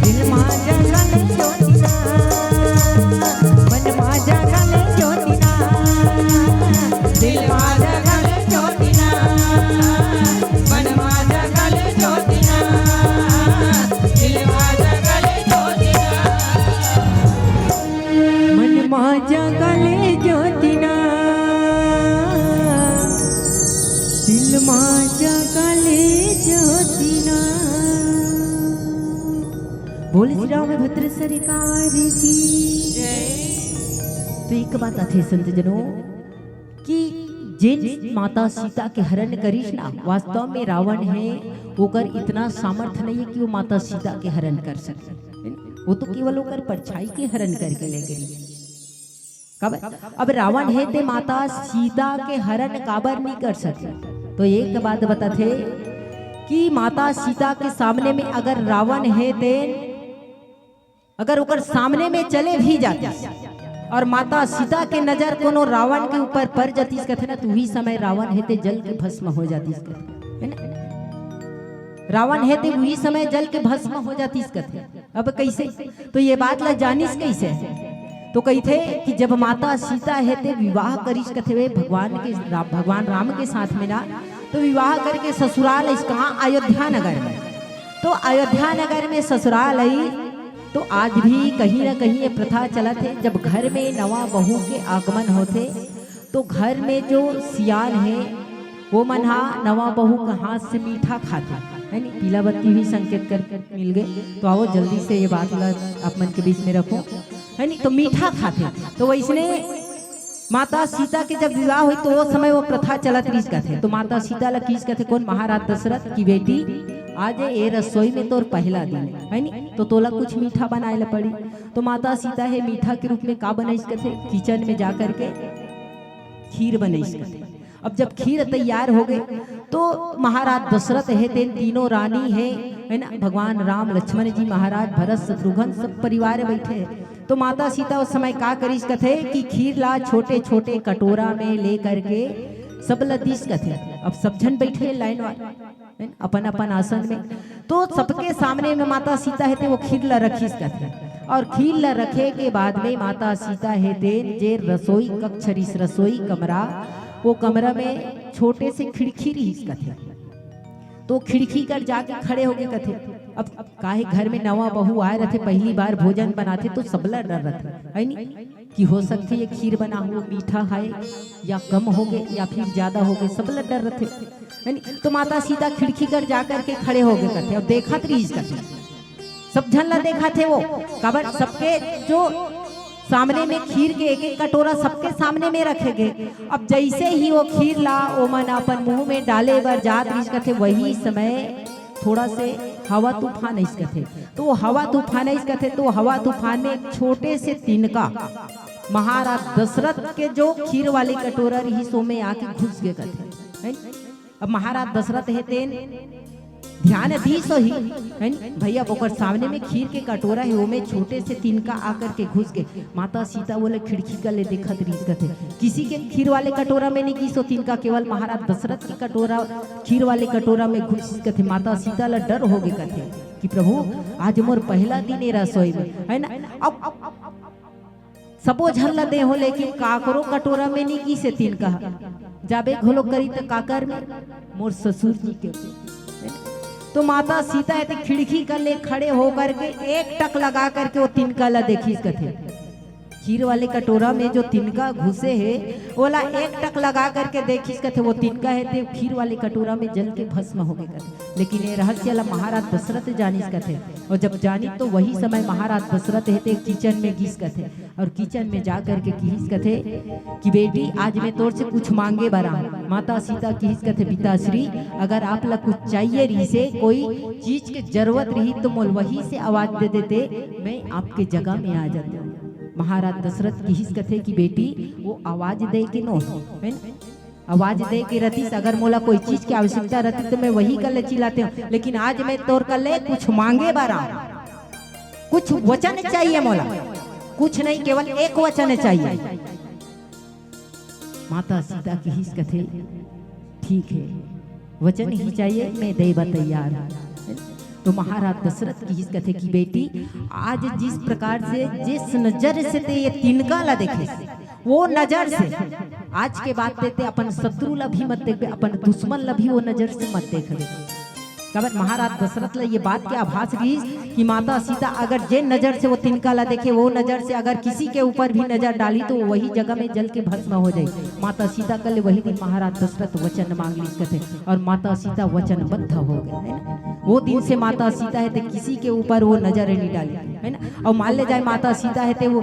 दिल मा जगले जोतिना मनमा जगले जोतिना दिल मा जगले जोतिना मनमा जगले जोतिना दिल मा जगले जोतिना मनमा जगले जोतिना दिल मा जगले जोतिना। बोले श्री राम भद्र सरकार की तो एक बात आथे संत जनों कि जिन माता सीता के हरण करीश ना वास्तव में रावण है होकर इतना सामर्थ्य नहीं है कि वो माता सीता के हरण कर सके वो तो केवल होकर परछाई के हरण करके ले गई कब अब रावण है ते माता सीता के हरण काबर नहीं कर सके तो एक बात बताते कि माता सीता के सामने में अगर रावण है ते अगर ओकर सामने में चले भी जाते और माता सीता के नजर कोनो रावण के ऊपर पड़ जाती कहते ना तो वही समय रावण है ते जल के भस्म हो जाती है ना रावण है ते वही समय जल के भस्म हो जाती कहते अब कैसे तो ये बात ला जानिस कैसे तो कहते कि जब माता सीता है ते विवाह करीस कहते वे भगवान राम के साथ में ना तो विवाह करके ससुराल इस कहाँ अयोध्या नगर में तो अयोध्या नगर में ससुराल आई तो आज भी कहीं ना कहीं ये प्रथा चला थे जब घर में नवा बहू के आगमन होते तो घर में जो सियान है वो मना नवा बहू का हाथ से मीठा खाता है नहीं पीला बत्ती भी संकेत कर मिल गए तो आओ जल्दी से ये बात आप मन के बीच में रखो है नहीं तो मीठा खाते तो वैसने माता सीता के जब विवाह हुई तो वो समय वो प्रथा चलत रही कहते तो माता सीता ला किस कहते कौन महाराज दशरथ की बेटी आज ये रसोई में तोर पहला दिन है नी तो तोला कुछ मीठा बनाए ला पड़ी तो माता सीता है मीठा के रूप में का बनाइस कहते किचन में जा करके खीर बनाइस कहते अब जब खीर तैयार हो गए तो महाराज दशरथ है तेन तीनों रानी है ना भगवान राम लक्ष्मण जी महाराज भरत शत्रुघ्न सब परिवार बैठे तो माता सीता उस समय का करीस कथे कि खीर ला छोटे छोटे कटोरा में ले करके सब लदीस कथे अब सब जन बैठे लाइन वाले अपन अपन आसन में तो सबके सामने में माता सीता है वो खीर ला रखीस कथे और खीर ला रखे के बाद में माता सीता है जे रसोई कक्ष रसोई कमरा वो कमरा में छोटे से खिड़की रही कथे तो खिड़की कर जाके खड़े हो गए कथे अब काहे घर में नवा बहू आए रहते पहली बार भोजन बनाते तो सबला डर रहते है नहीं कि हो सकती है खीर बना हुआ मीठा है या कम हो गए या फिर ज्यादा हो गए सबला डर रहते है नहीं तो माता सीता खिड़की कर जाकर के खड़े हो गए कथे अब देखा रीस कथे सब झन ला देखा थे वो काबर सबके जो सामने में खीर के एक एक कटोरा सबके सामने में रखे गए अब जैसे ही वो खीर ला वो मन अपन मुंह में डाले बर जात रीस कथे वही समय थोड़ा से हवा तूफान इसका थे तो वो हवा तूफान इसका थे तो हवा तूफान में एक छोटे से तिनका महाराज दशरथ के जो खीर वाली कटोरा रही सो में आके घुस गए कथे अब महाराज दशरथ है तेन ध्यान दी सो ही है भैया ओकर सामने में खीर के कटोरा है वो में छोटे से तिनका आकर के घुस गए माता सीता बोले खिड़की का ले देखत रीस कथे किसी के खीर वाले कटोरा में नहीं घुसो तिनका केवल महाराज दशरथ की कटोरा खीर वाले कटोरा में घुस कथे माता सीता ला डर हो गए कथे कि प्रभु आज मोर पहला दिन है रसोई में है ना अब सबो झल्ला दे हो, लेकिन काकरो कटोरा में नहीं की से तीन कहा जाबे घोलो करी तो काकर में मोर ससुर जी के। तो माता सीता है तो खिड़की कर ले खड़े होकर के एक टक लगा करके वो तिनका ला देखी कथे, खीर वाले कटोरा में जो तिनका घुसे है बोला एक टक लगा करके देखी कथे वो तिनका है ते खीर वाले कटोरा में जल के भस्म हो गए कथे। लेकिन ये रहस्य ला महाराज दशरथ जानिस कथे, और जब जानी तो वही समय महाराज दशरथ है ते किचन में घिस कथे, और किचन में जा करके घिस कथे कि बेटी आज मैं तोर से कुछ मांगे बरा। माता सीता घिस कथे पिताश्री अगर आप ला कुछ चाहिए रही से कोई चीज की जरूरत रही तो मोल वही से आवाज दे देते, मैं आपके जगह में आ जाते। महाराज दशरथ की हिस कथे कि बेटी वो आवाज दे के नो है, आवाज दे के रती अगर मोला कोई चीज की आवश्यकता रहती तो मैं वही कर ले चिल्लाते हूँ, लेकिन आज मैं तोर कर ले कुछ मांगे बारा, कुछ वचन चाहिए मोला, कुछ नहीं केवल एक वचन चाहिए। माता सीता की हिस कथे ठीक है वचन ही चाहिए, मैं देवा तैयार हूँ। तो महाराज दशरथ की हिस कथे की बेटी आज जिस प्रकार से जिस नजर से ते ये तिनका ला देखे वो नजर से आज के बाद देते अपन शत्रु ला भी मत देखे, अपन दुश्मन ला भी वो नजर से मत देख। कबर महाराज दशरथ ला ये बात के आभास रही कि माता सीता अगर जे नजर से वो तिनका ला देखे वो नजर से अगर किसी के ऊपर भी नजर डाली तो वही जगह में जल के भस्म हो जाए। माता सीता कल वही दिन महाराज दशरथ वचन मांग ली कथे और माता सीता वचनबद्ध हो गए है ना। वो दिन से माता सीता है तो किसी के ऊपर वो नजर नहीं डाली है ना। और मान ले जाए माता सीता है तो वो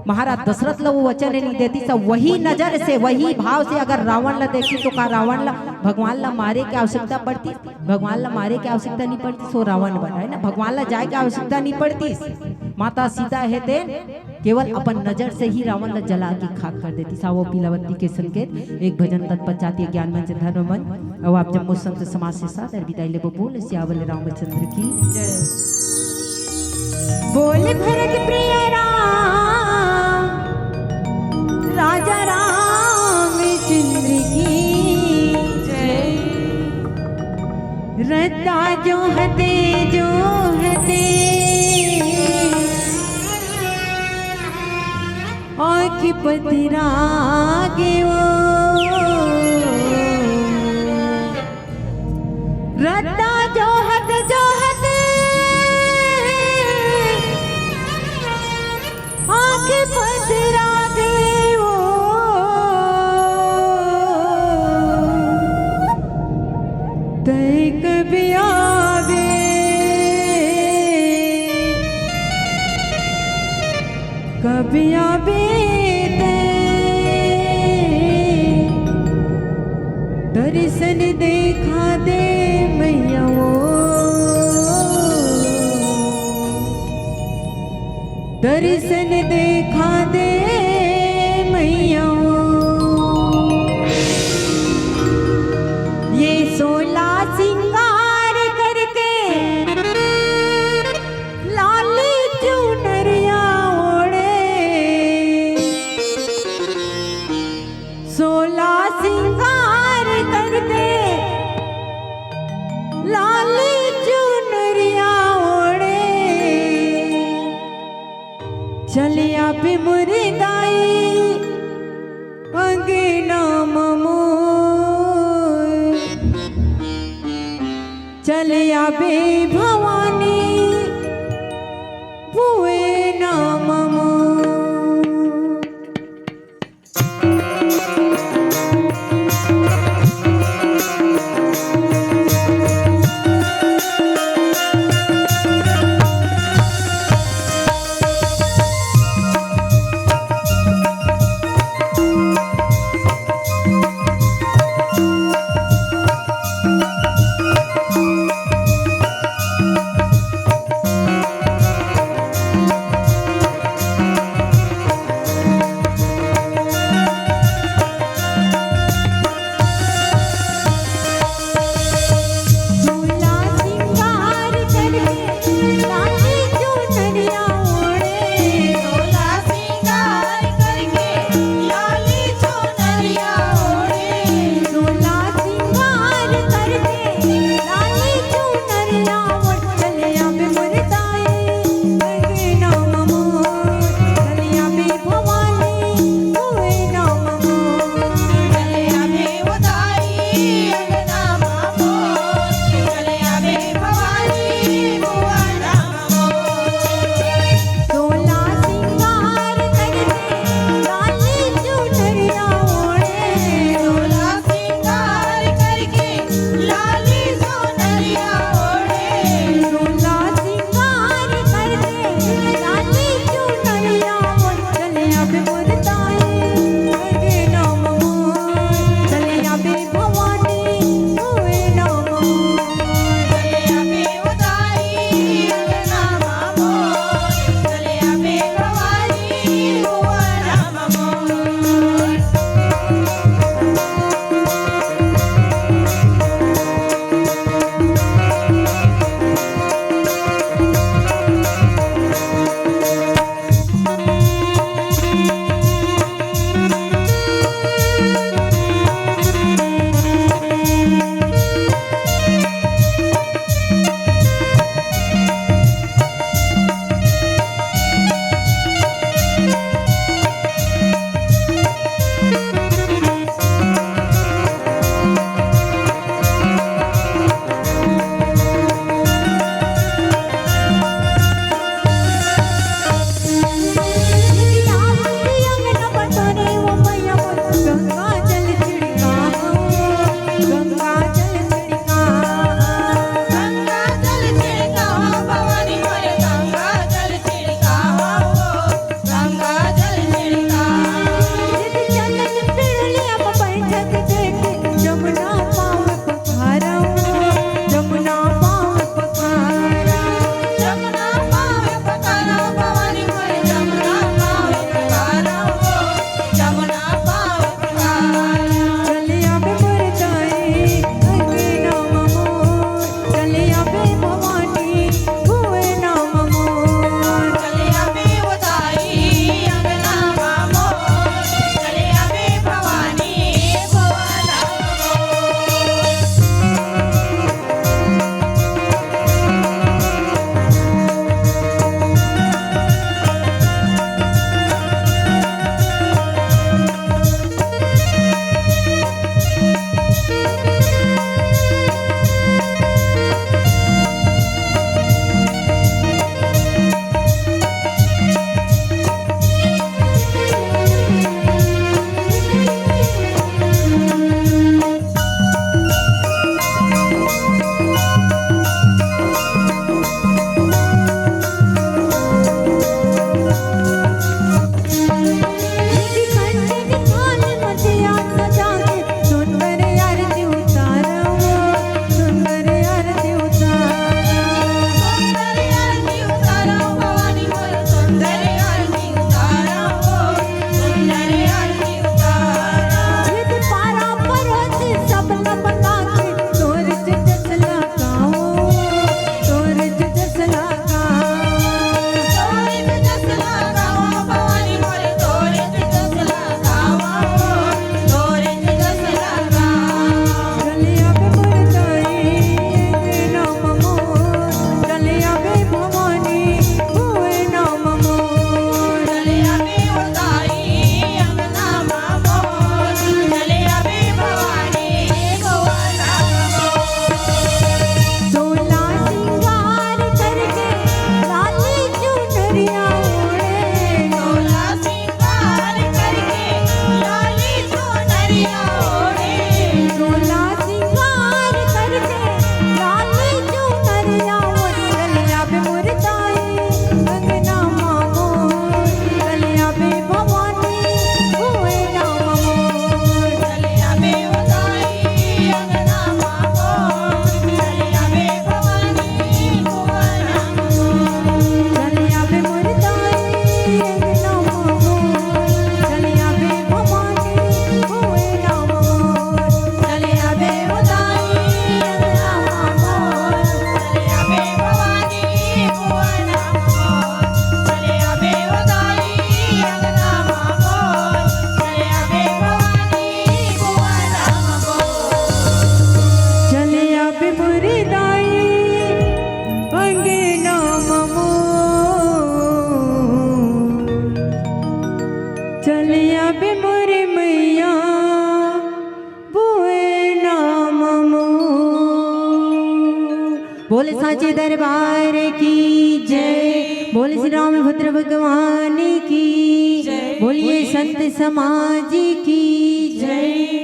महाराज दशरथ ला वो वचन नहीं देती, सब वही नजर से वही भाव से अगर रावण ला देखती तो का रावण ला भगवान ला मारे की आवश्यकता पड़ती, भगवान ला मारे की आवश्यकता नहीं पड़ती, सो रावण बना है ना, भगवान ला जाए की आवश्यकता नहीं पड़ती। माता सीता है ते केवल अपन नजर से ही रावण ला जला के खाक कर देती। सावो पीलावती के संकेत एक भजन तत्पश्चात ज्ञान मंच धर्म मंच। अब आप जम्मू संत समाज से साथ विदाई ले बोल सियावल रामचंद्र की जय। बोल भरत प्रिय राम राजा रामचंद्र की जय। रता जो हते आँख पतरा के वो रता जो हते आँख पतरा के वो तय कभी आवे कभी आवे दर्शन देखा दे मैया वो दर्शन देखा दे मैया वो। ये 16 सिंगार करके लाल चुनरिया ओढ़े 16 सिंगार करके लाल चुनरिया ओढ़े चलिया पे मुर्दाई अंगना मोर चलिया पे भवानी भुए नाम मोर। बोले साचे दरबार की जय, बोले श्री रामभद्र भगवान की जय, बोलिए संत समाज की जय।